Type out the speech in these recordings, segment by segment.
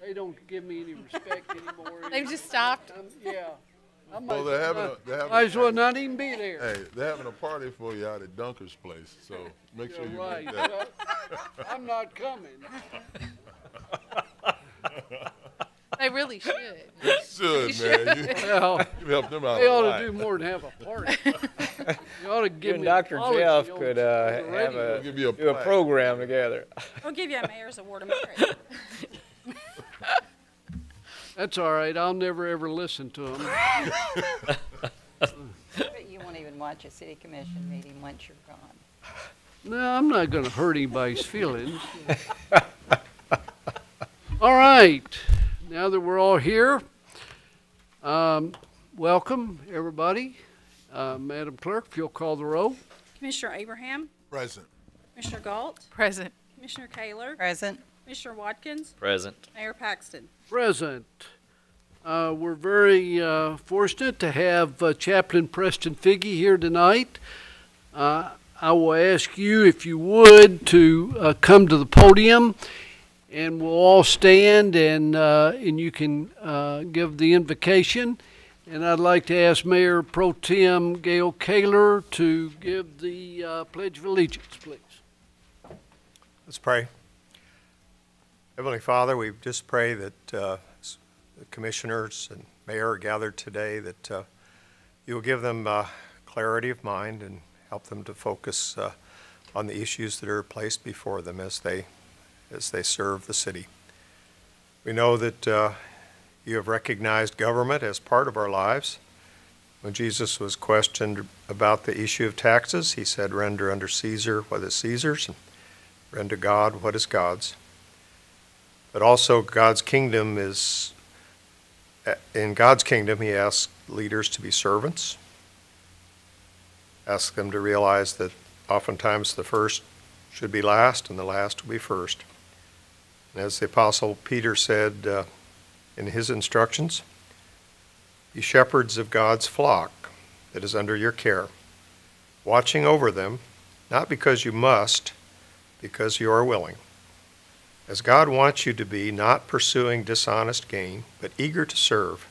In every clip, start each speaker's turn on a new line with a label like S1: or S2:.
S1: They don't give me any respect anymore.
S2: They've just stopped.
S1: Yeah.
S3: Well, they're having
S1: might as well not even be there.
S3: Hey, they're having a party for you out at Dunker's place, so make sure you
S1: right.
S3: make that.
S1: Well, I'm not coming.
S2: They really should.
S3: You should, man.
S1: Well,
S3: You help them out
S1: they
S3: a
S1: ought
S3: lot.
S1: to do more than have a party. You ought to give
S4: You
S1: me
S4: and Dr.
S1: apology
S4: Jeff
S1: on
S4: could
S1: the
S4: have
S1: radio.
S3: Give you a
S4: do a
S3: plaque.
S4: program together.
S5: We'll give you a mayor's award of merit.
S1: That's all right. I'll never ever listen to them.
S6: But you won't even watch a city commission meeting once you're gone.
S1: No, I'm not going to hurt anybody's feelings. All right. Now that we're all here, welcome, everybody. Madam Clerk, if you'll call the roll.
S5: Commissioner Abraham,
S3: Present.
S5: Commissioner Galt,
S2: Present.
S5: Commissioner Kaler,
S6: Present.
S5: Commissioner Watkins,
S4: Present.
S5: Mayor Paxton.
S1: Present. We're very fortunate to have Chaplain Preston Figge here tonight. I will ask you, if you would, to come to the podium, and we'll all stand, and you can give the invocation. And I'd like to ask Mayor Pro Tem Gail Kaler to give the Pledge of Allegiance, please.
S7: Let's pray. Heavenly Father, we just pray that the commissioners and mayor are gathered today, that you will give them clarity of mind and help them to focus on the issues that are placed before them as they serve the city. We know that you have recognized government as part of our lives. When Jesus was questioned about the issue of taxes, he said, "Render unto Caesar what is Caesar's, and render God what is God's." But also God's kingdom is, in God's kingdom, he asks leaders to be servants, asks them to realize that oftentimes the first should be last and the last will be first. And as the Apostle Peter said in his instructions, be shepherds of God's flock that is under your care, watching over them, not because you must, because you are willing. As God wants you to be, not pursuing dishonest gain, but eager to serve,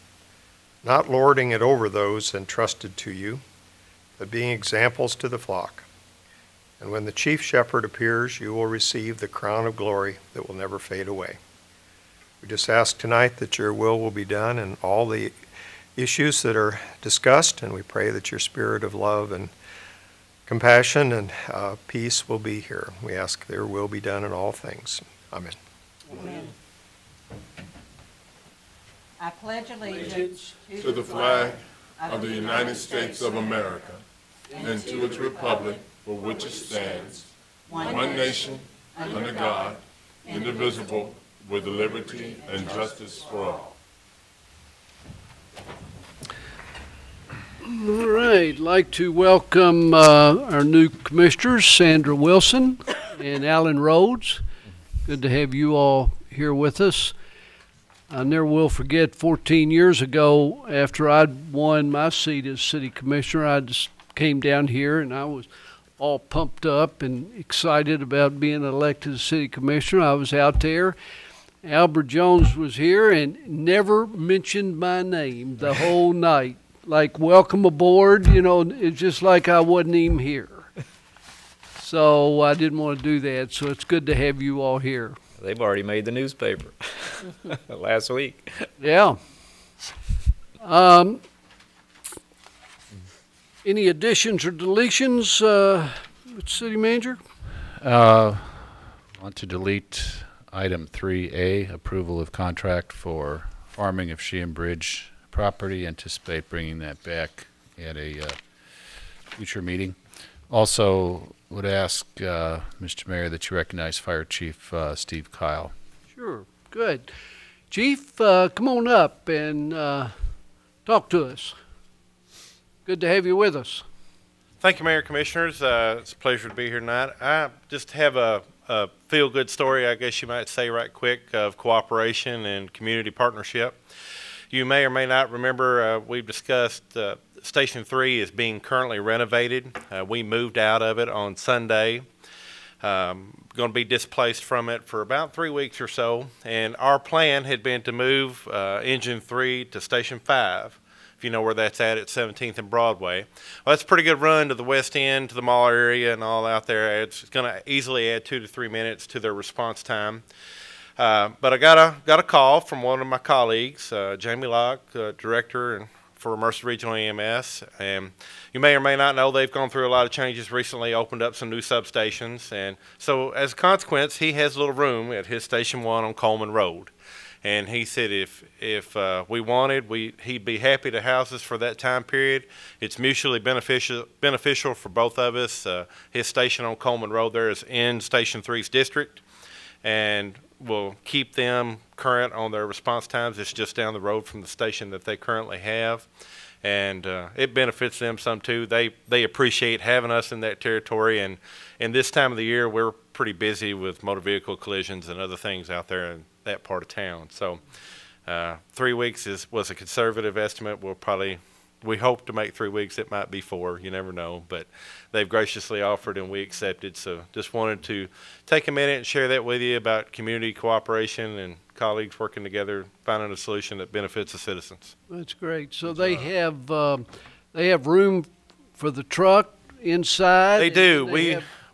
S7: not lording it over those entrusted to you, but being examples to the flock. And when the chief shepherd appears, you will receive the crown of glory that will never fade away. We just ask tonight that your will be done in all the issues that are discussed, and we pray that your spirit of love and compassion and peace will be here. We ask their will be done in all things. Amen.
S6: Amen. I pledge allegiance
S3: To the flag of the United States of America and to its republic for which it stands, one nation, under God, indivisible, with liberty and justice for all.
S1: All right. I'd like to welcome our new commissioners, Sandra Wilson and Alan Rhodes. Good to have you all here with us. I never will forget 14 years ago, after I'd won my seat as city commissioner, I just came down here and I was all pumped up and excited about being elected as city commissioner. I was out there. Albert Jones was here and never mentioned my name the whole night. Like, welcome aboard, you know, it's just like I wasn't even here. So I didn't want to do that, so it's good to have you all here.
S4: They've already made the newspaper last week.
S1: Yeah. Any additions or deletions, City Manager?
S8: Want to delete item 3A, approval of contract for farming of Sheehan Bridge property. Anticipate bringing that back at a future meeting. Also, would ask, Mr. Mayor, that you recognize Fire Chief Steve Kyle.
S1: Sure, good. Chief, come on up and talk to us. Good to have you with us.
S9: Thank you, Mayor, Commissioners. It's a pleasure to be here tonight. I just have a feel-good story, I guess you might say, right quick, of cooperation and community partnership. You may or may not remember we've discussed Station 3 is being currently renovated. We moved out of it on Sunday. Going going to be displaced from it for about 3 weeks or so. And our plan had been to move Engine 3 to Station 5, if you know where that's at 17th and Broadway. Well, that's a pretty good run to the west end, to the mall area and all out there. It's going to easily add 2 to 3 minutes to their response time. But I got a call from one of my colleagues, Jamie Locke, Director for Mercer Regional EMS. And you may or may not know they've gone through a lot of changes recently, opened up some new substations. And so as a consequence, he has a little room at his Station 1 on Coleman Road. And he said if we wanted, he'd be happy to house us for that time period. It's mutually beneficial for both of us. His station on Coleman Road there is in Station 3's district, and we'll keep them current on their response times. It's just down the road from the station that they currently have, and it benefits them some too. They appreciate having us in that territory, and in this time of the year we're pretty busy with motor vehicle collisions and other things out there in that part of town. So 3 weeks was a conservative estimate. We hope to make 3 weeks. It might be 4, you never know, but they've graciously offered and we accepted. So just wanted to take a minute and share that with you about community cooperation and colleagues working together, finding a solution that benefits the citizens.
S1: That's great. So they have room for the truck inside?
S9: They do.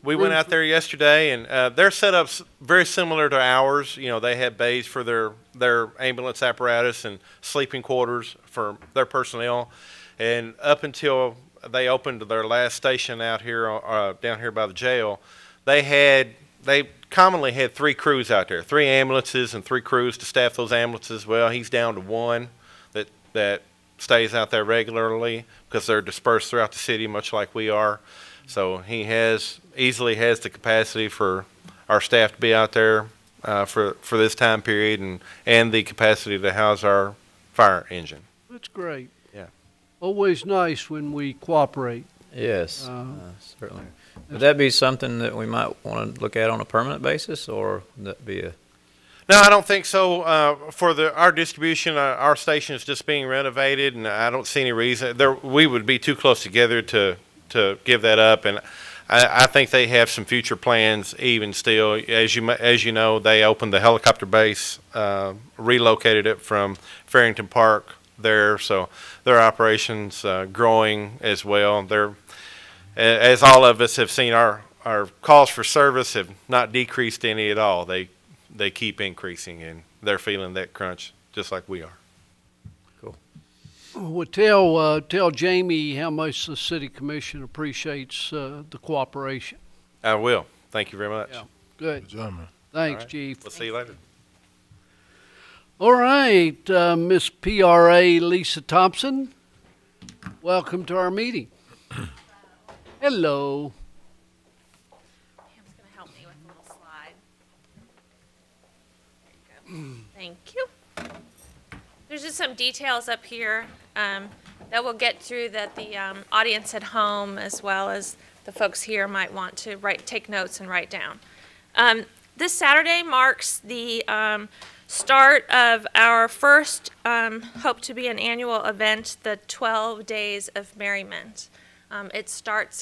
S9: We went out there yesterday, and their setup's very similar to ours. You know, they have bays for their ambulance apparatus and sleeping quarters for their personnel. And up until they opened their last station out here, down here by the jail, they commonly had 3 crews out there, 3 ambulances and 3 crews to staff those ambulances. Well, he's down to 1 that stays out there regularly because they're dispersed throughout the city, much like we are. So he easily has the capacity for our staff to be out there for this time period, and the capacity to house our fire engine.
S1: That's great.
S9: Yeah.
S1: Always nice when we cooperate.
S4: Yes, certainly. Would that be something that we might want to look at on a permanent basis, or would that be a...
S9: No, I don't think so. For our distribution, our station is just being renovated, and I don't see any reason. We would be too close together to give that up, and I think they have some future plans even still. As you know, they opened the helicopter base, relocated it from Farrington Park there, so their operations growing as well. As all of us have seen, our calls for service have not decreased any at all. They keep increasing, and they're feeling that crunch just like we are.
S1: Well, tell Jamie how much the City Commission appreciates the cooperation.
S9: I will. Thank you very much.
S1: Yeah, good.
S3: Good job, man.
S1: Thanks,
S9: Right.
S1: Chief.
S9: We'll see you later.
S1: All right, Miss PRA Lisa Thompson, welcome to our meeting. Hello.
S2: Pam's going to help me with a little slide. There you go. Thank you. There's just some details up here that we'll get through that the audience at home as well as the folks here might want to take notes and write down. This Saturday marks the start of our first, hope to be an annual event, the 12 Days of Merriment. It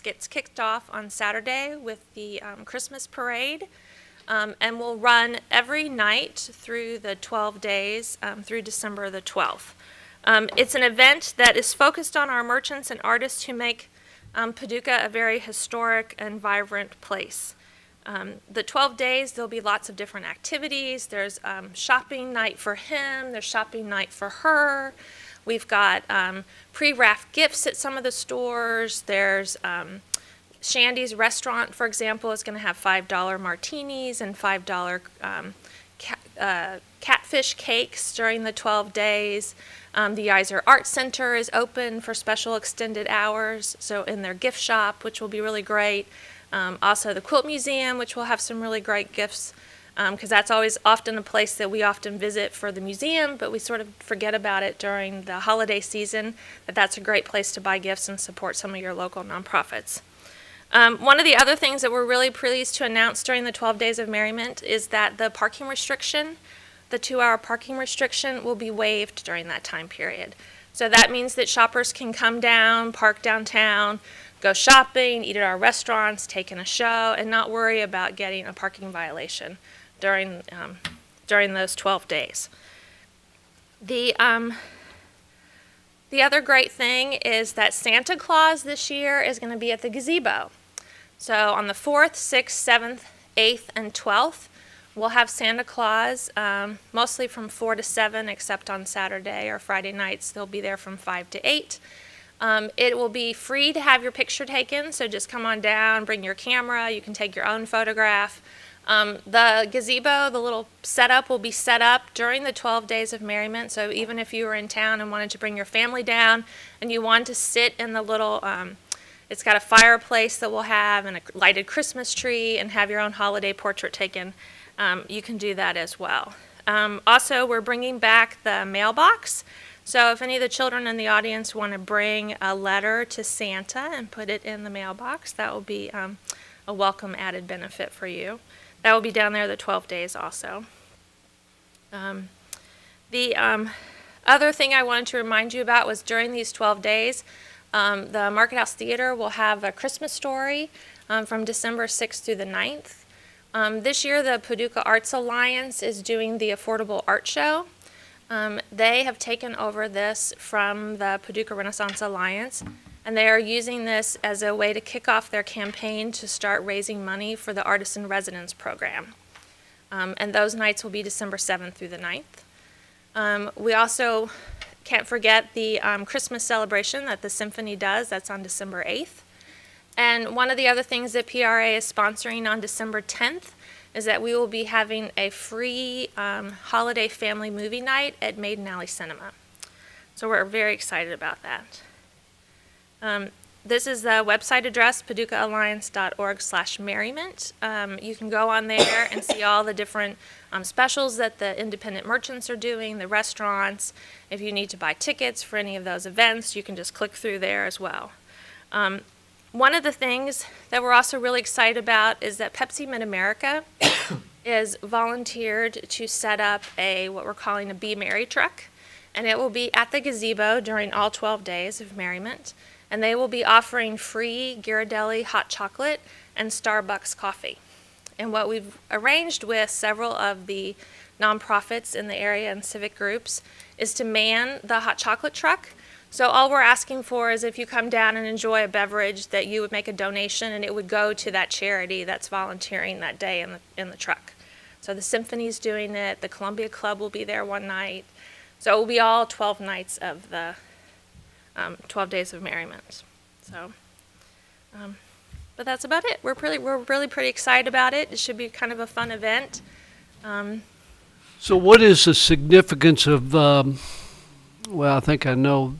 S2: gets kicked off on Saturday with the Christmas parade, and will run every night through the 12 days through December the 12th. It's an event that is focused on our merchants and artists who make Paducah a very historic and vibrant place. The 12 days, there'll be lots of different activities. There's shopping night for him, there's shopping night for her. We've got pre-wrapped gifts at some of the stores. There's Shandy's restaurant, for example, is going to have $5 martinis and $5 catfish cakes during the 12 days. The Iser Art Center is open for special extended hours, so in their gift shop, which will be really great. Also the Quilt Museum, which will have some really great gifts, because that's always often a place that we often visit for the museum, but we sort of forget about it during the holiday season, that's a great place to buy gifts and support some of your local nonprofits. One of the other things that we're really pleased to announce during the 12 Days of Merriment is that the parking restriction, the 2-hour parking restriction, will be waived during that time period. So that means that shoppers can come down, park downtown, go shopping, eat at our restaurants, take in a show, and not worry about getting a parking violation during those 12 days. The other great thing is that Santa Claus this year is going to be at the gazebo. So on the 4th, 6th, 7th, 8th, and 12th, we'll have Santa Claus, mostly from 4 to 7, except on Saturday or Friday nights. They'll be there from 5 to 8. It will be free to have your picture taken, so just come on down, bring your camera. You can take your own photograph. The gazebo, the little setup, will be set up during the 12 Days of Merriment. So even if you were in town and wanted to bring your family down and you want to sit in the little, it's got a fireplace that we'll have and a lighted Christmas tree and have your own holiday portrait taken, you can do that as well. Also, we're bringing back the mailbox. So if any of the children in the audience want to bring a letter to Santa and put it in the mailbox, that will be a welcome added benefit for you. That will be down there the 12 days also. The other thing I wanted to remind you about was during these 12 days, the Market House Theater will have a Christmas story from December 6th through the 9th. This year, the Paducah Arts Alliance is doing the Affordable Art Show. They have taken over this from the Paducah Renaissance Alliance, and they are using this as a way to kick off their campaign to start raising money for the Artist in Residence program. And those nights will be December 7th through the 9th. We also can't forget the Christmas celebration that the Symphony does. That's on December 8th. And one of the other things that PRA is sponsoring on December 10th is that we will be having a free holiday family movie night at Maiden Alley Cinema. So we're very excited about that. This is the website address, paducahAlliance.org/merriment. You can go on there and see all the different specials that the independent merchants are doing, the restaurants. If you need to buy tickets for any of those events, you can just click through there as well. One of the things that we're also really excited about is that Pepsi Mid-America is volunteered to set up what we're calling a Be Merry truck, and it will be at the gazebo during all 12 days of merriment, and they will be offering free Ghirardelli hot chocolate and Starbucks coffee. And what we've arranged with several of the nonprofits in the area and civic groups is to man the hot chocolate truck. So all we're asking for is if you come down and enjoy a beverage that you would make a donation and it would go to that charity that's volunteering that day in the truck. So the Symphony's doing it, the Columbia Club will be there one night. So it will be all 12 nights of the 12 Days of Merriment. So, but that's about it. We're really pretty excited about it. It should be kind of a fun event.
S1: So what is the significance of, well, I think I know,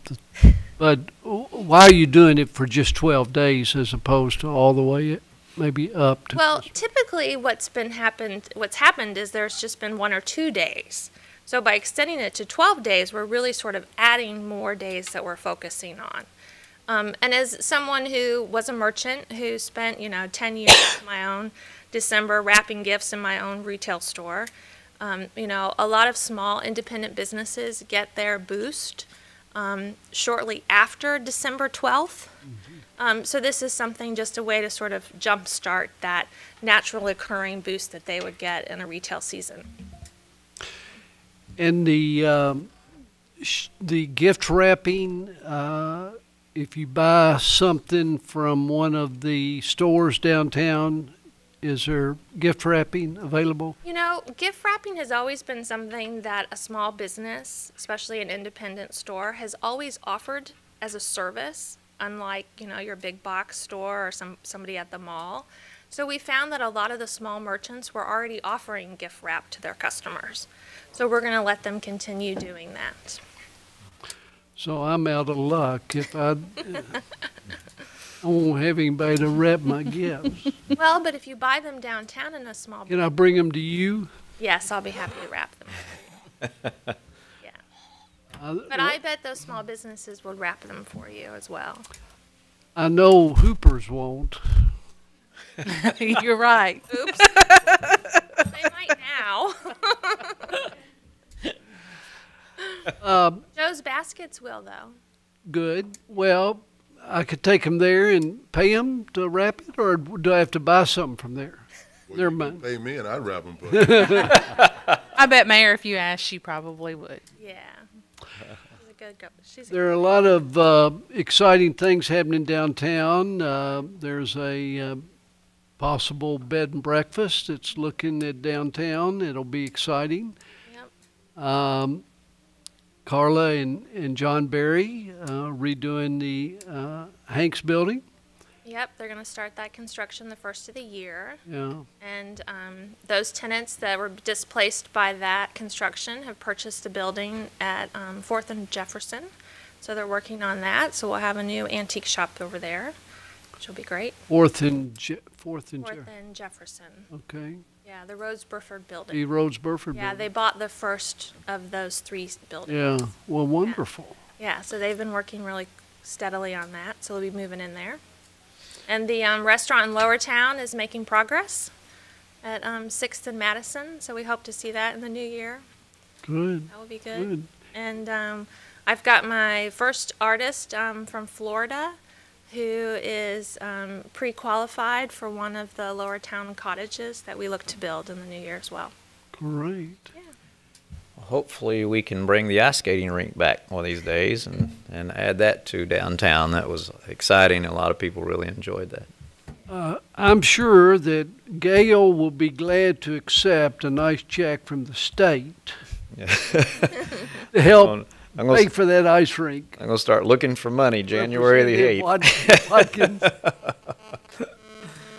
S1: but why are you doing it for just 12 days as opposed to all the way maybe up to?
S2: Well, typically what's happened is there's just been 1 or 2 days. So by extending it to 12 days, we're really sort of adding more days that we're focusing on. And as someone who was a merchant who spent, 10 years of my own December wrapping gifts in my own retail store, a lot of small independent businesses get their boost shortly after December 12th. So this is something, just a way to sort of jumpstart that naturally occurring boost that they would get in a retail season.
S1: And the gift wrapping, if you buy something from one of the stores downtown, is there gift wrapping available?
S2: Gift wrapping has always been something that a small business, especially an independent store, has always offered as a service, unlike, your big box store or somebody at the mall. So we found that a lot of the small merchants were already offering gift wrap to their customers. So we're going to let them continue doing that.
S1: So I'm out of luck if I won't have anybody to wrap my gifts.
S2: Well, but if you buy them downtown in a small business.
S1: Can I bring them to you?
S2: Yes, I'll be happy to wrap them. Yeah. But I bet those small businesses will wrap them for you as well.
S1: I know Hoopers won't.
S5: You're right.
S2: Oops. They might now.
S1: Um,
S2: Joe's Baskets will, though.
S1: Good. Well, I could take them there and pay them to wrap it, or do I have to buy something from there?
S3: Well,
S1: Never
S3: you can
S1: mind.
S3: pay me and I'd wrap them for you.
S5: I bet Mayor, if you asked, she probably would.
S2: Yeah. She's a good girl. She's a
S1: There are a lot of exciting things happening downtown. There's a possible bed and breakfast that's looking at downtown. It'll be exciting.
S2: Yep.
S1: Carla and John Berry redoing the Hanks building.
S2: Yep, they're going to start that construction the first of the year.
S1: Yeah.
S2: And those tenants that were displaced by that construction have purchased a building at 4th and Jefferson. So they're working on that. So we'll have a new antique shop over there, which will be great.
S1: 4th and
S2: Jefferson.
S1: Okay.
S2: Yeah, the Rose Burford building.
S1: The Rhodes Burford
S2: Yeah, they
S1: building.
S2: bought the first of those 3 buildings.
S1: Yeah. Well, wonderful.
S2: Yeah, so they've been working really steadily on that. So we'll be moving in there. And the restaurant in Lower Town is making progress at 6th and Madison. So we hope to see that in the new year.
S1: Good.
S2: That will be good.
S1: Good.
S2: And I've got my first artist from Florida who is pre-qualified for one of the Lower Town cottages that we look to build in the new year as well.
S1: Great.
S4: Hopefully, we can bring the ice skating rink back one of these days and add that to downtown. That was exciting. A lot of people really enjoyed that.
S1: I'm sure that Gail will be glad to accept a nice check from the state
S4: Yeah.
S1: to help
S4: I'm gonna,
S1: pay for that ice rink.
S4: I'm gonna start looking for money January the 8th.
S1: Watkins.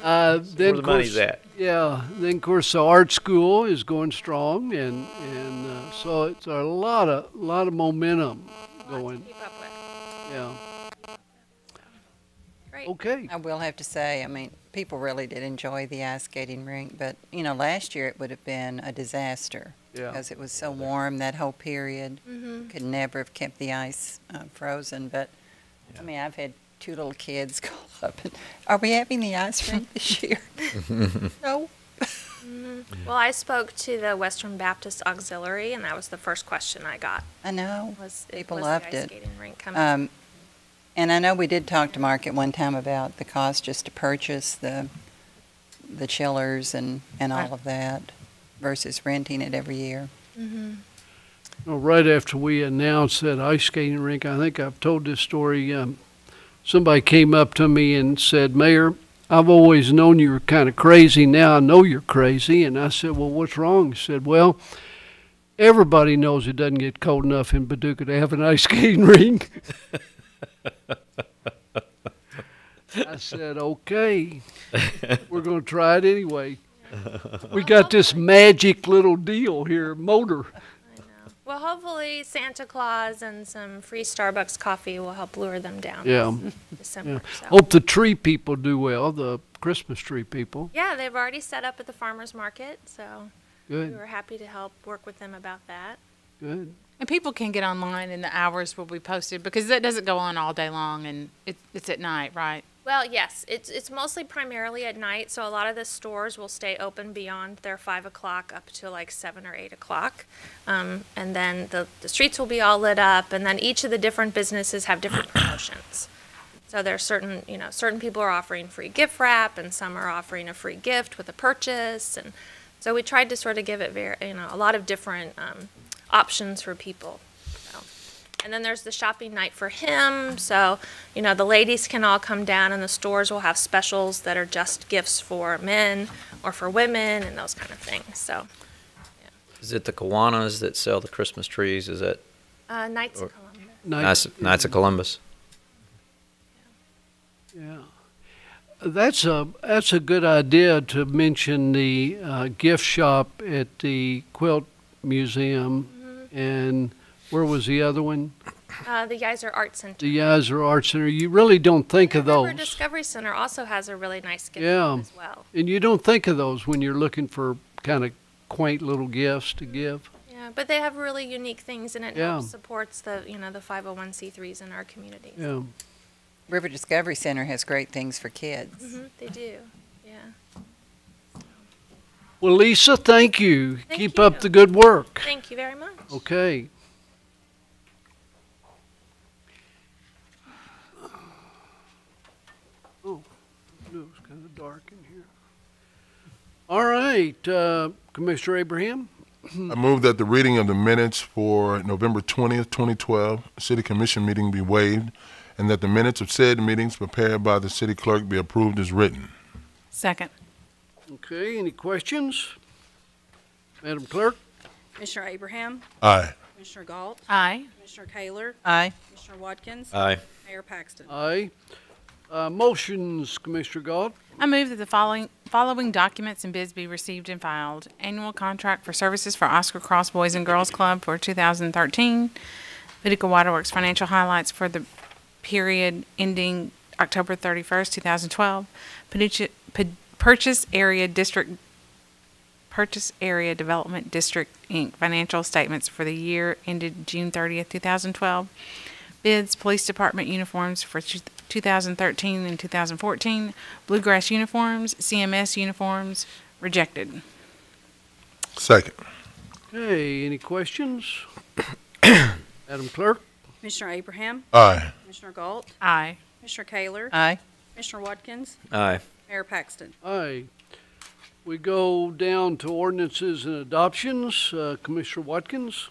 S1: Then
S4: Where the
S1: of
S4: money's
S1: course,
S4: at.
S1: yeah. Then of course the art school is going strong, and so it's a lot of momentum going.
S2: Keep up with.
S1: Yeah.
S2: Great.
S1: Okay.
S6: I will have to say, I mean, people really did enjoy the ice skating rink, but, you know, last year it would have been a disaster.
S1: Yeah.
S6: Because it was so warm that whole period.
S2: Mm-hmm.
S6: Could never have kept the ice frozen, but, I mean, I've had 2 little kids call up and, are we having the ice rink this year? No.
S2: Well, I spoke to the Western Baptist Auxiliary, and that was the first question I got.
S6: I know.
S2: Was
S6: People
S2: was
S6: loved
S2: the ice
S6: it.
S2: skating rink coming?
S6: And I know we did talk to Mark at one time about the cost just to purchase the chillers and all of that versus renting it every year.
S2: Mm-hmm.
S1: Well, right after we announced that ice skating rink, I think I've told this story. Somebody came up to me and said, "Mayor, I've always known you were kind of crazy. Now I know you're crazy." And I said, "Well, what's wrong?" He said, "Well, everybody knows it doesn't get cold enough in Paducah to have an ice skating rink." I said, "Okay, we're going to try it anyway." We got this magic little deal here, motor.
S2: I know. Well, hopefully Santa Claus and some free Starbucks coffee will help lure them down.
S1: Yeah.
S2: This December.
S1: Yeah.
S2: So.
S1: Hope the tree people do well, the Christmas tree people.
S2: Yeah, they've already set up at the farmer's market, so we
S1: Good,
S2: were happy to help work with them about that.
S1: good.
S5: And people can get online and the hours will be posted because that doesn't go on all day long and it's at night, right?
S2: Well, yes, it's mostly primarily at night, so a lot of the stores will stay open beyond their 5 o'clock up to like 7 or 8 o'clock. And then the streets will be all lit up, and then each of the different businesses have different promotions. So there's certain people are offering free gift wrap, and some are offering a free gift with a purchase. And so we tried to sort of give it a lot of different options for people. And then there's the shopping night for him. So, the ladies can all come down and the stores will have specials that are just gifts for men or for women and those kind of things. So,
S4: Is it the Kiwanis that sell the Christmas trees? Is that
S2: Knights of Columbus.
S4: Knights of Columbus?
S1: Yeah. That's a good idea to mention the gift shop at the Quilt Museum. And where was the other one?
S2: The Geyser Art Center.
S1: The Geyser Art Center. You really don't think of
S2: River
S1: those.
S2: Discovery Center also has a really nice gift
S1: Yeah.
S2: shop as well.
S1: And you don't think of those when you're looking for kind of quaint little gifts to give.
S2: Yeah, but they have really unique things, and it
S1: Yeah.
S2: helps supports the 501c3s in our communities.
S1: Yeah.
S6: River Discovery Center has great things for kids.
S2: They do. Yeah.
S1: Well, Lisa, thank you.
S2: Thank
S1: Keep
S2: you.
S1: up the good work.
S2: Thank you very much.
S1: Okay. kind of dark in here. All right, Commissioner Abraham?
S3: I move that the reading of the minutes for November 20th, 2012 City Commission meeting be waived, and that the minutes of said meetings prepared by the city clerk be approved as written.
S5: Second.
S1: Okay, any questions? Madam Clerk?
S10: Commissioner Abraham,
S3: Aye.
S10: Commissioner Galt,
S5: Aye.
S10: Commissioner Kaler,
S6: Aye.
S10: Commissioner Watkins,
S4: Aye.
S10: Mayor Paxton.
S1: Aye. Motions, Commissioner Galt?
S5: I move that the following documents and bids be received and filed. Annual contract for services for Oscar Cross Boys and Girls Club for 2013. Paducah Waterworks financial highlights for the period ending October 31st, 2012. Purchase Area Development District, Inc. financial statements for the year ended June 30th, 2012. Bids, Police Department uniforms for 2013 and 2014. Bluegrass uniforms, CMS uniforms, rejected.
S3: Second.
S1: Okay, any questions? Madam Clerk?
S10: Commissioner Abraham,
S3: Aye.
S10: Commissioner Galt,
S5: Aye.
S10: Commissioner Kaler,
S6: Aye.
S10: Commissioner Watkins,
S4: Aye.
S10: Mayor Paxton.
S1: Aye. We go down to ordinances and adoptions. Commissioner Watkins?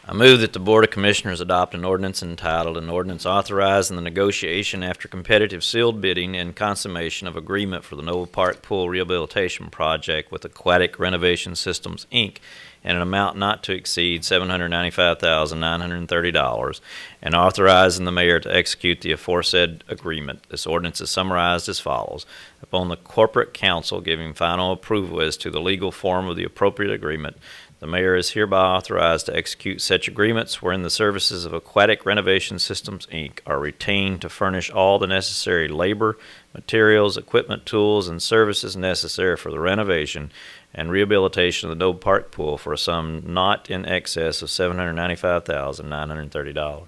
S4: I move that the Board of Commissioners adopt an ordinance entitled, an ordinance authorizing the negotiation after competitive sealed bidding and consummation of agreement for the Noble Park Pool Rehabilitation Project with Aquatic Renovation Systems, Inc., in an amount not to exceed $795,930, and authorizing the mayor to execute the aforesaid agreement. This ordinance is summarized as follows. Upon the corporate council giving final approval as to the legal form of the appropriate agreement, the mayor is hereby authorized to execute such agreements wherein the services of Aquatic Renovation Systems, Inc. are retained to furnish all the necessary labor, materials, equipment, tools, and services necessary for the renovation and rehabilitation of the Noble Park Pool for a sum not in excess of $795,930.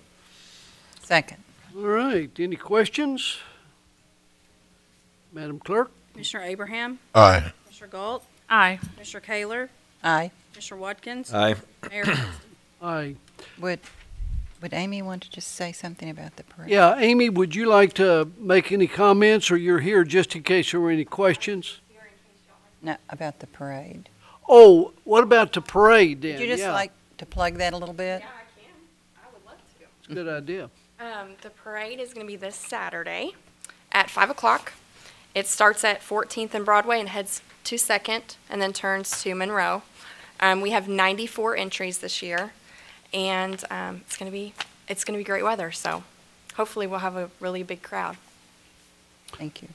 S6: Second.
S1: All right, any questions? Madam Clerk?
S10: Commissioner Abraham,
S3: Aye.
S10: Commissioner Galt,
S5: Aye.
S10: Commissioner Kaler,
S6: Aye.
S10: Commissioner Watkins,
S4: Aye.
S10: Mayor Paxton.
S1: Aye.
S6: Would Amy want to just say something about the parade?
S1: Yeah, Amy, would you like to make any comments, or you're here just in case there were any questions?
S6: No, about the parade.
S1: Oh, what about the parade then?
S6: Would you just
S1: Yeah,
S6: like to plug that a little bit?
S11: Yeah, I can. I would love to.
S1: it's a good idea.
S11: The parade is going to be this Saturday at 5 o'clock. It starts at 14th and Broadway and heads to 2nd and then turns to Monroe. We have 94 entries this year, and it's going to be great weather. So hopefully we'll have a really big crowd.
S6: Thank you.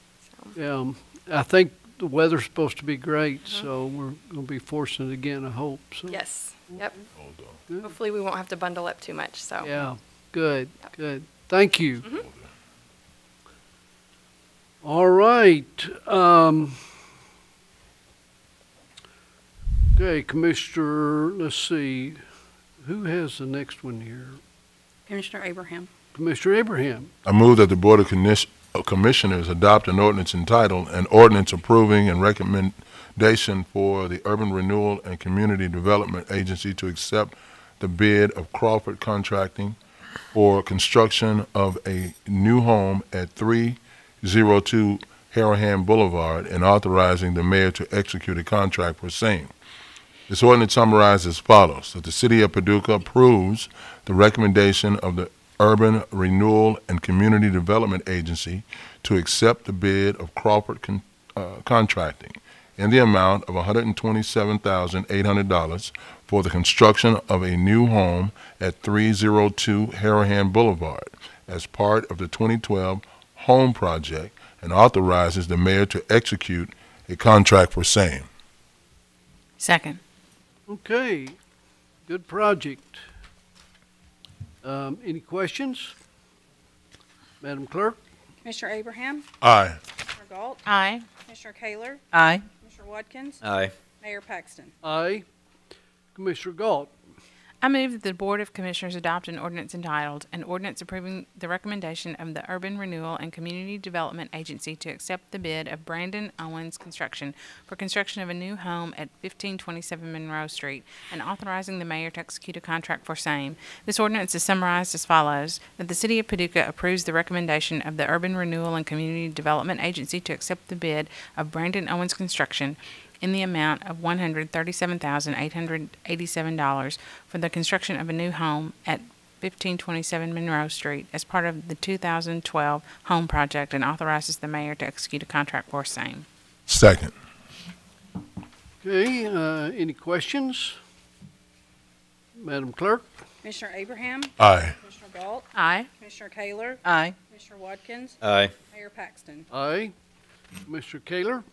S1: Yeah, I think the weather's supposed to be great, so we're going to be forcing it again, I hope. So.
S11: Yes. Yep.
S1: Good.
S11: Hopefully we won't have to bundle up too much. So.
S1: Yeah, good, good. Thank you. All right. Okay, Commissioner, let's see. Who has the next one here?
S10: Commissioner Abraham,
S1: Commissioner Abraham.
S3: I move that the Board of Commissioners adopt an ordinance entitled, an ordinance approving and recommendation for the Urban Renewal and Community Development Agency to accept the bid of Crawford Contracting for construction of a new home at 302 Harahan Boulevard and authorizing the mayor to execute a contract for same. This ordinance summarizes as follows: that the City of Paducah approves the recommendation of the Urban Renewal and Community Development Agency to accept the bid of Crawford Contracting in the amount of $127,800 for the construction of a new home at 302 Harahan Boulevard as part of the 2012 home project, and authorizes the mayor to execute a contract for same.
S5: Second.
S1: Okay, good project. Any questions? Madam Clerk?
S10: Commissioner Abraham,
S3: Aye.
S10: Commissioner Galt,
S5: Aye.
S10: Commissioner Kaler,
S6: Aye.
S10: Commissioner Watkins,
S4: Aye.
S10: Mayor Paxton.
S1: Aye. Commissioner Galt?
S5: I move that the Board of Commissioners adopt an ordinance entitled, "An Ordinance Approving the Recommendation of the Urban Renewal and Community Development Agency to Accept the Bid of Brandon Owens Construction for construction of a new home at 1527 Monroe Street, and authorizing the mayor to execute a contract for same." This ordinance is summarized as follows: that the City of Paducah approves the recommendation of the Urban Renewal and Community Development Agency to accept the bid of Brandon Owens Construction in the amount of $137,887 for the construction of a new home at 1527 Monroe Street as part of the 2012 home project, and authorizes the mayor to execute a contract for same.
S3: Second.
S1: Okay, any questions? Madam Clerk?
S10: Commissioner Abraham,
S3: Aye.
S10: Commissioner Galt,
S5: Aye.
S10: Commissioner Taylor,
S6: Aye.
S10: Commissioner Watkins,
S4: Aye.
S10: Mayor Paxton.
S1: Aye. Mr. Kaler?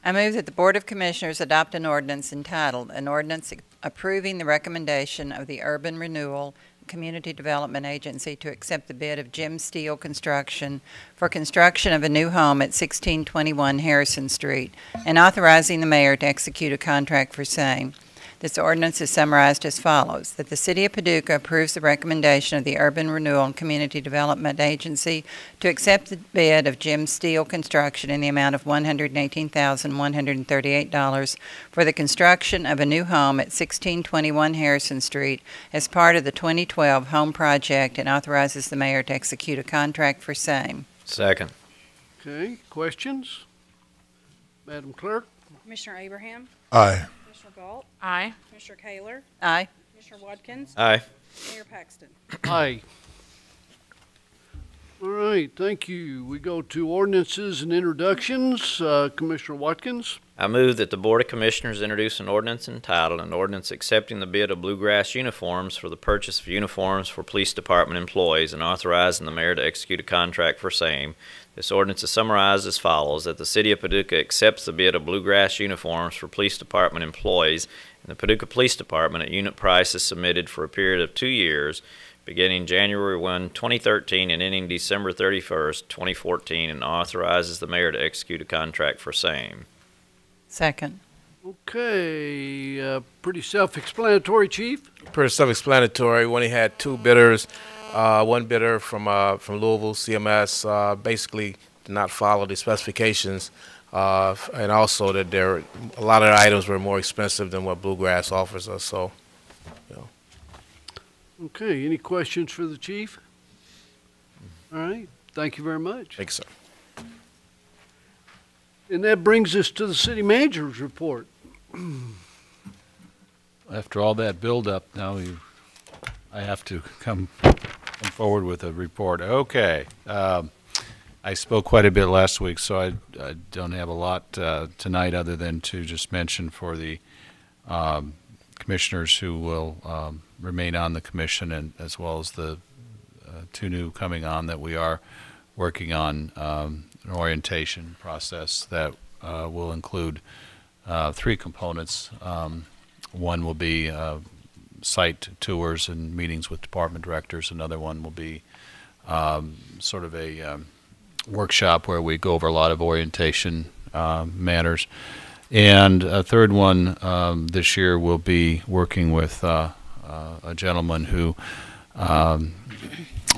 S6: I move that the Board of Commissioners adopt an ordinance entitled, "An Ordinance Approving the Recommendation of the Urban Renewal Community Development Agency to accept the bid of Jim Steele Construction for construction of a new home at 1621 Harrison Street, and authorizing the mayor to execute a contract for same." This ordinance is summarized as follows: that the City of Paducah approves the recommendation of the Urban Renewal and Community Development Agency to accept the bid of Jim Steele Construction in the amount of $118,138 for the construction of a new home at 1621 Harrison Street as part of the 2012 home project, and authorizes the mayor to execute a contract for same.
S4: Second.
S1: Okay, questions? Madam Clerk?
S10: Commissioner Abraham,
S3: Aye.
S10: Commissioner Galt,
S5: Aye.
S10: Commissioner Taylor,
S6: Aye.
S10: Commissioner Watkins,
S4: Aye.
S10: Mayor Paxton.
S1: Aye. All right, thank you. We go to ordinances and introductions. Commissioner Watkins?
S4: I move that the Board of Commissioners introduce an ordinance entitled, "An Ordinance Accepting the Bid of Bluegrass Uniforms for the Purchase of Uniforms for Police Department Employees, and authorizing the mayor to execute a contract for same." This ordinance is summarized as follows: that the City of Paducah accepts the bid of Bluegrass Uniforms for Police Department employees in the Paducah Police Department at unit prices submitted for a period of 2 years, beginning January 1, 2013 and ending December 31st, 2014, and authorizes the mayor to execute a contract for same.
S6: Second.
S1: Okay, pretty self-explanatory, Chief.
S12: Pretty self-explanatory. We only had two bidders. One bidder from Louisville, CMS, basically did not follow the specifications, and also that a lot of the items were more expensive than what Bluegrass offers us. So, you know.
S1: Okay, any questions for the Chief? All right, thank you very much.
S12: Thanks, sir.
S1: And that brings us to the city manager's report.
S8: After all that build-up, now I have to come forward with a report. Okay. I spoke quite a bit last week, so I don't have a lot tonight other than to just mention for the commissioners who will remain on the commission, and as well as the two new coming on, that we are working on an orientation process that will include 3 components. One will be site tours and meetings with department directors. Another one will be sort of a workshop where we go over a lot of orientation matters. And a third one this year will be working with a gentleman who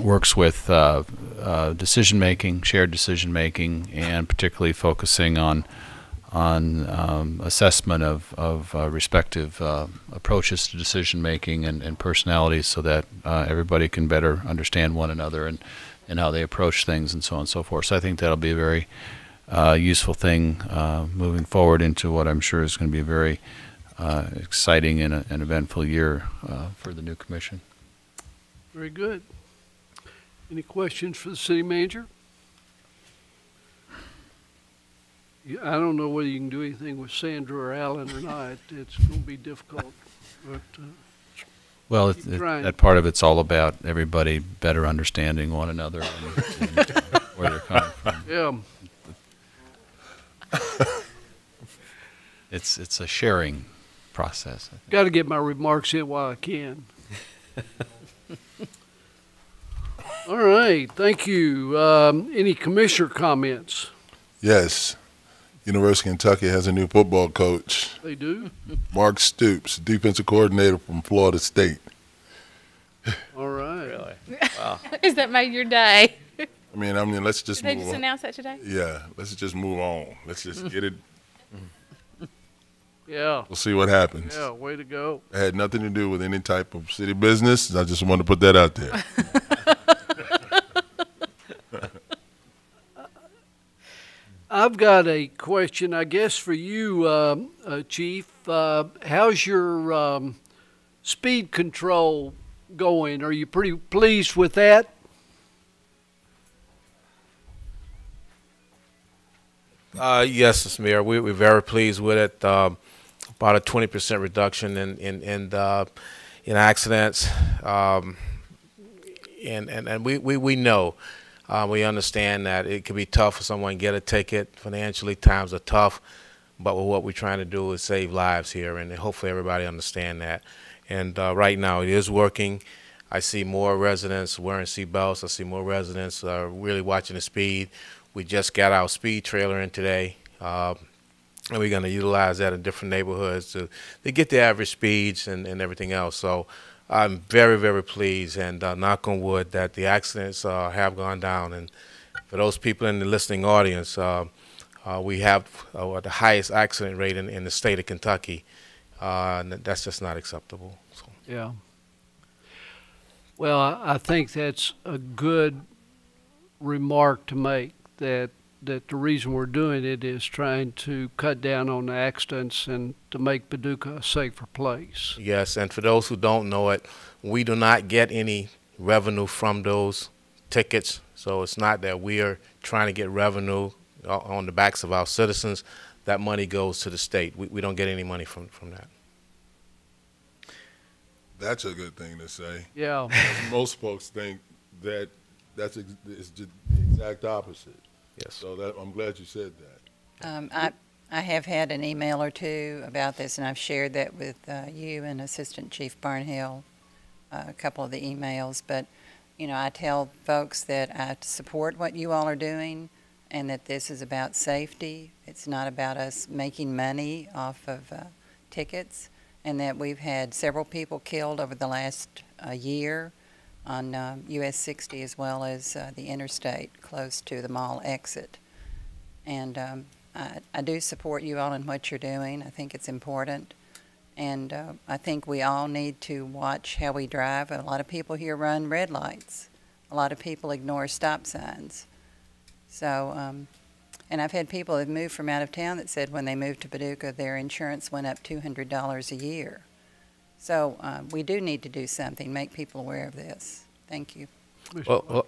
S8: works with decision-making, shared decision-making, and particularly focusing on assessment of respective approaches to decision-making and personalities, so that everybody can better understand one another and how they approach things, and so on and so forth. So I think that'll be a very useful thing moving forward into what I'm sure is going to be a very exciting and an eventful year for the new commission.
S1: Very good. Any questions for the city manager? I don't know whether you can do anything with Sandra or Alan or not. It's going to be difficult. But,
S8: well, that part of it's all about everybody better understanding one another and where they're coming from.
S1: Yeah.
S8: It's a sharing process.
S1: Got to get my remarks in while I can. All right, thank you. Any commissioner comments?
S3: Yes. University of Kentucky has a new football coach.
S1: They do?
S3: Mark Stoops, defensive coordinator from Florida State.
S1: All right.
S4: Really? Wow.
S5: Is that made your day?
S3: I mean, let's just
S5: Did they
S3: move
S5: just
S3: on.
S5: announce that today?
S3: Yeah, let's just move on. Let's just get it.
S1: Yeah.
S3: We'll see what happens.
S1: Yeah, way to go.
S3: It had nothing to do with any type of city business. I just wanted to put that out there.
S1: I've got a question, I guess, for you, Chief. How's your speed control going? Are you pretty pleased with that?
S12: Yes, Mr. Mayor, we're very pleased with it. About a 20% reduction in accidents, and we know, we understand that it can be tough for someone to get a ticket. Financially, times are tough, but what we're trying to do is save lives here, and hopefully everybody understand that. And right now, it is working. I see more residents wearing seatbelts. I see more residents really watching the speed. We just got our speed trailer in today, and we're going to utilize that in different neighborhoods to get the average speeds and everything else. So I'm very, very pleased, and knock on wood, that the accidents have gone down. And for those people in the listening audience, we have the highest accident rate in the state of Kentucky, and that's just not acceptable. So.
S1: Yeah. Well, I think that's a good remark to make, that the reason we're doing it is trying to cut down on the accidents and to make Paducah a safer place.
S12: Yes, and for those who don't know it, we do not get any revenue from those tickets. So it's not that we are trying to get revenue on the backs of our citizens. That money goes to the state. We don't get any money from that.
S3: That's a good thing to say.
S1: Yeah.
S3: Most folks think that it's the exact opposite.
S12: Yes.
S3: So I'm glad you said that.
S6: I have had an email or two about this, and I've shared that with you and Assistant Chief Barnhill, a couple of the emails. But, you know, I tell folks that I support what you all are doing, and that this is about safety. It's not about us making money off of tickets, and that we've had several people killed over the last year on US 60, as well as the interstate close to the mall exit. And I do support you all in what you're doing. I think it's important. And I think we all need to watch how we drive. A lot of people here run red lights. A lot of people ignore stop signs. So, and I've had people that have moved from out of town that said when they moved to Paducah, their insurance went up $200 a year. So we do need to do something, make people aware of this. Thank you.
S4: Well,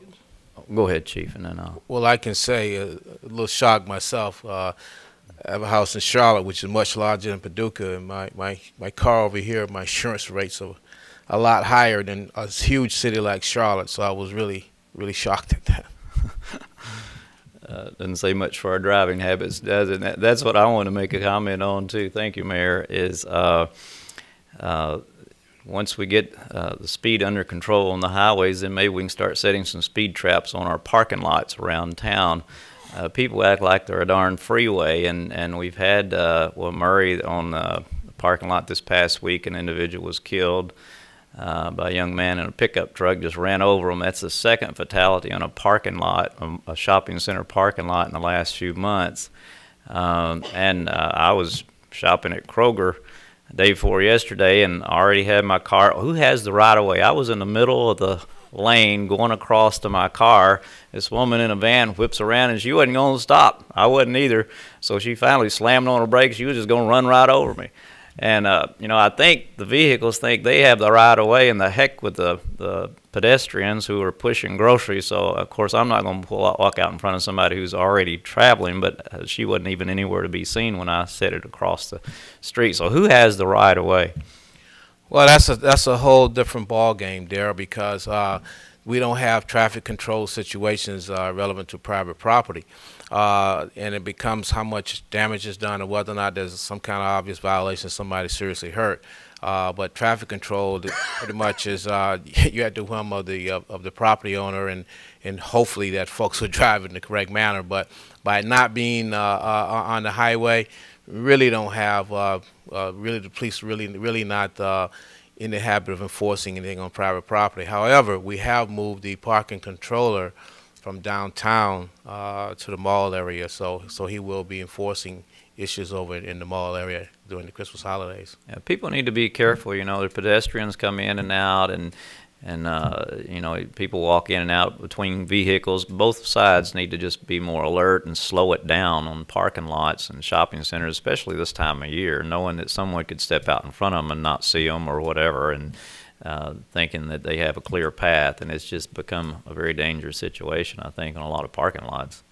S4: go ahead, Chief, and then I'll.
S12: Well, I can say a little shocked myself. I have a house in Charlotte, which is much larger than Paducah, and my car over here, my insurance rates are a lot higher than a huge city like Charlotte. So I was really shocked at that.
S4: Doesn't say much for our driving habits, does it? That's what I want to make a comment on too. Thank you, Mayor. Is once we get the speed under control on the highways, then maybe we can start setting some speed traps on our parking lots around town. People act like they're a darn freeway, and we've had Murray on the parking lot this past week. An individual was killed by a young man in a pickup truck, just ran over him. That's the second fatality on a parking lot, a shopping center parking lot, in the last few months. I was shopping at Kroger the day before yesterday and already had my car. Who has the right of way? I was in the middle of the lane going across to my car. This woman in a van whips around and she wasn't going to stop. I wasn't either. So she finally slammed on her brakes. She was just going to run right over me. And, you know, I think the vehicles think they have the right of way, and the heck with the pedestrians who are pushing groceries. So, of course, I'm not going to walk out in front of somebody who's already traveling, but she wasn't even anywhere to be seen when I set it across the street. So who has the right of way?
S12: Well, that's a whole different ball game there, because we don't have traffic control situations relevant to private property. And it becomes how much damage is done, or whether or not there's some kind of obvious violation, somebody seriously hurt. But traffic control pretty much is you have to whim of the property owner, and hopefully that folks will drive in the correct manner. But by not being on the highway, really don't have really the police really not in the habit of enforcing anything on private property. However, we have moved the parking controller from downtown to the mall area, so he will be enforcing issues over in the mall area during the Christmas holidays.
S4: Yeah, people need to be careful. You know, the pedestrians come in and out, and you know, people walk in and out between vehicles. Both sides need to just be more alert and slow it down on parking lots and shopping centers, especially this time of year, knowing that someone could step out in front of them and not see them or whatever, and thinking that they have a clear path, and it's just become a very dangerous situation, I think, on a lot of parking lots.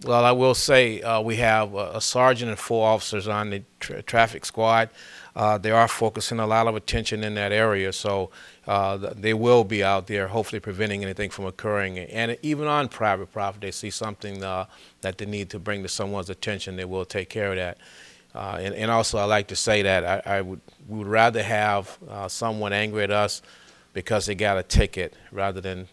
S12: Well, I will say we have a sergeant and 4 officers on the traffic squad. They are focusing a lot of attention in that area, so they will be out there hopefully preventing anything from occurring. And even on private property, they see something that they need to bring to someone's attention, they will take care of that. And also, I like to say that we would rather have someone angry at us because they got a ticket rather than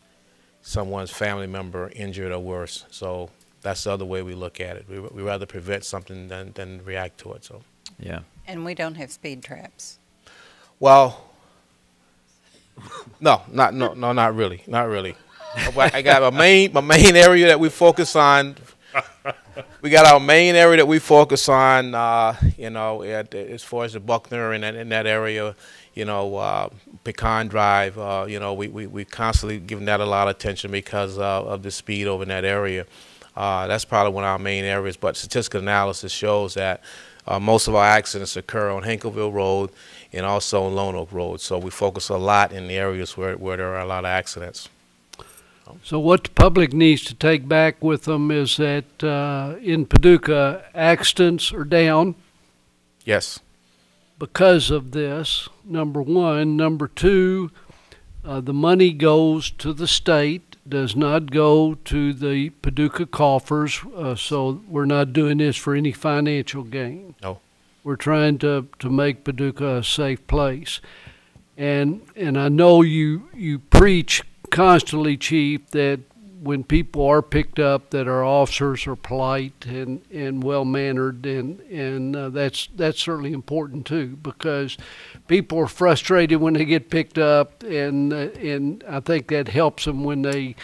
S12: someone's family member injured or worse. So that's the other way we look at it. We rather prevent something than react to it. So
S4: yeah.
S6: And we don't have speed traps.
S12: Well, no, not really, not really. I got my main area that we focus on. We got our main area that we focus on. You know, as far as the Buckner and in that area, you know, Pecan Drive. You know, we constantly giving that a lot of attention because of the speed over in that area. That's probably one of our main areas, but statistical analysis shows that most of our accidents occur on Hankleville Road and also on Lone Oak Road. So we focus a lot in the areas where there are a lot of accidents.
S1: So what the public needs to take back with them is that in Paducah, accidents are down.
S12: Yes.
S1: Because of this, number one. Number two, the money goes to the state, does not go to the Paducah coffers, so we're not doing this for any financial gain.
S12: No.
S1: We're trying to make Paducah a safe place. And I know you preach constantly, Chief, that when people are picked up, that our officers are polite and well-mannered, and that's certainly important too, because people are frustrated when they get picked up, and I think that helps them when they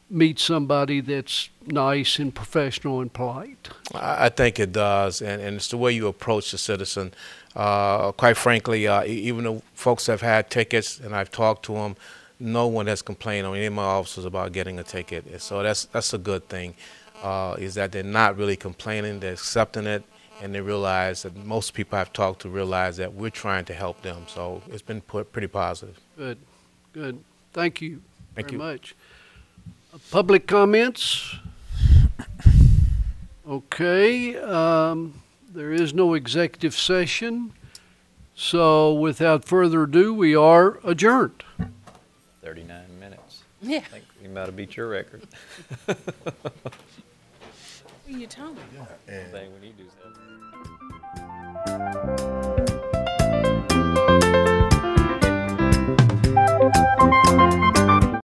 S1: meet somebody that's nice and professional and polite.
S12: I think it does, and it's the way you approach the citizen. Quite frankly, even though folks have had tickets and I've talked to them, no one has complained on any of my officers about getting a ticket. So that's a good thing, is that they're not really complaining, they're accepting it, and they realize that most people I've talked to realize that we're trying to help them. So it's been pretty positive.
S1: Good, good. Thank you
S12: Thank
S1: very
S12: you.
S1: much. Public comments? Okay, there is no executive session, so without further ado, we are adjourned.
S4: 39 minutes.
S6: Yeah.
S4: I think we might have beat your record.
S5: What are you telling me?
S4: The thing we need to do is have